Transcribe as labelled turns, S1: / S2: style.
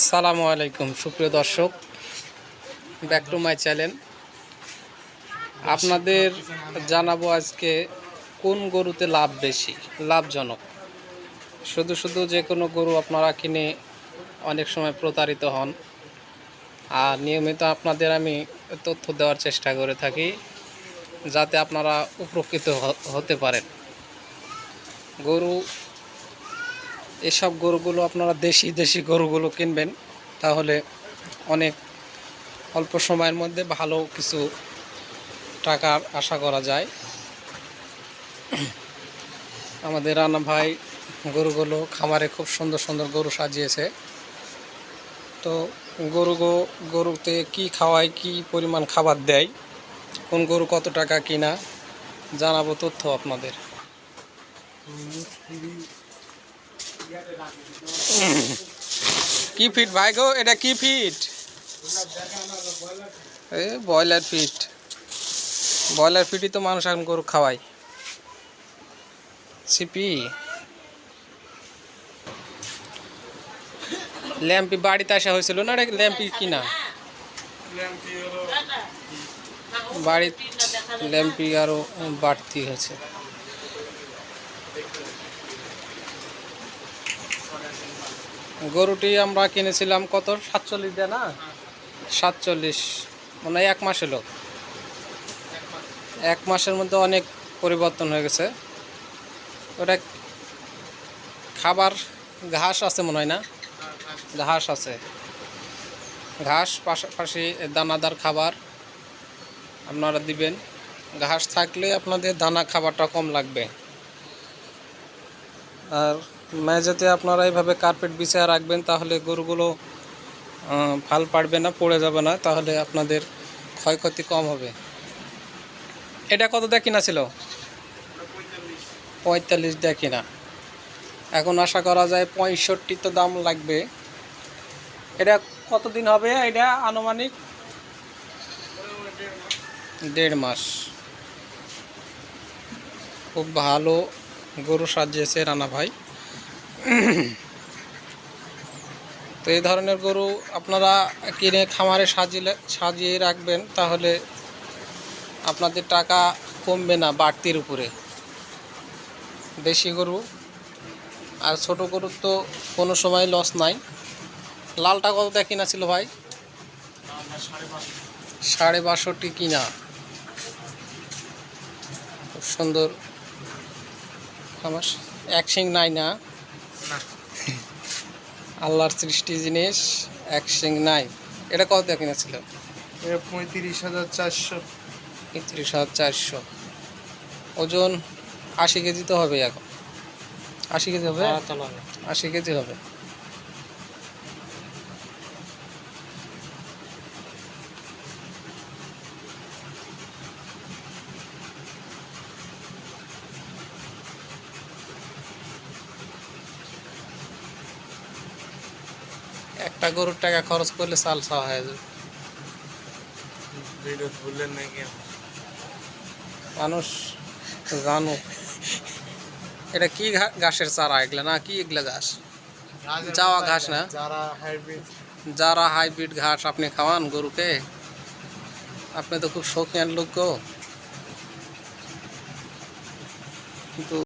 S1: সালামু আলাইকুম সুপ্রিয় দর্শক, ব্যাক টু মাই চ্যানেল। আপনাদের জানাবো আজকে কোন গরুতে লাভ বেশি, লাভজনক। শুধু যে কোনো গরু আপনারা কিনে অনেক সময় প্রতারিত হন, আর নিয়মিত আপনাদের আমি তথ্য দেওয়ার চেষ্টা করে থাকি যাতে আপনারা উপকৃত হতে পারেন। এসব গরুগুলো আপনারা দেশি গরুগুলো কিনবেন, তাহলে অনেক অল্প সময়ের মধ্যে ভালো কিছু টাকার আশা করা যায়। আমাদের রানা ভাই গরুগুলো খামারে খুব সুন্দর গরু সাজিয়েছে। তো গরুতে কি খাওয়ায়, কি পরিমাণ খাবার দেয়, কোন গরু কত টাকা কিনা জানাবো তথ্য আপনাদের। কি ফিট ভাই গো, এটা কি ফিট? ব্রয়লার ফিটই তো মানুষ এখন গরু খাওয়ায়। সিপি ল্যাম্পি বাড়িতে আসা হয়েছিল না, ল্যাম্পি কিনা বাড়ির ল্যাম্পি আরো বাড়তি হয়েছে। গরুটি আমরা কিনেছিলাম কত, 47 দেয় না, 47 মানে 1 মাস এলো। 1 মাসের মধ্যে অনেক পরিবর্তন হয়ে গেছে। ওটা খাবার ঘাস আছে মনে হয় না, ঘাস আছে, ঘাস পাশাপাশি দানাদার খাবার আপনারা দিবেন। ঘাস থাকলে আপনাদের দানা খাবারটা কম লাগবে। আর মেঝেতে আপনারা এইভাবে কার্পেট বিছিয়ে রাখবেন, তাহলে গরুগুলো ফাল পাড়বে না, পড়ে যাবে না, তাহলে আপনাদের ক্ষয়ক্ষতি কম হবে। এটা কত দিয়ে কিনা ছিল? 45 দিয়ে কিনা। এখন আশা করা যায় 65 তো দাম লাগবে। এটা কতদিন হবে? এটা আনুমানিক 1.5 মাস। খুব ভালো গরু সাজিয়েছে রানা ভাই। তো এই ধরনের গরু আপনারা কিনে খামারে সাজিয়ে রাখবেন, তাহলে আপনাদের টাকা কমবে না বাড়তির উপরে। দেশি গরু আর ছোট গরুর তো কোনো সময় লস নাই। লালটা কত দিয়ে কিনা ছিল ভাই? 62.5 কিনা। খুব সুন্দর। আমার এক শিং নাই না, আল্লাহর সৃষ্টি জিনিস, এক শিং নাই। এটা কত দিয়ে কিনেছিল?
S2: 35,400।
S1: 35,400। ওজন 80 কেজি তো হবে এখন। 80 কেজি হবে, 80 কেজি হবে। একটা গরুর টাকা খরচ করলে চাল খাওয়া হয়ে যাবে। মানুষ জানো এটা কি ঘাসের চারা, এগুলা না কি, এগুলা ঘাস যাওয়া ঘাস না, যারা হাইব্রিড ঘাস আপনি খাওয়ান গরুকে? আপনি তো খুব শৌখিন লোক গো। কিন্তু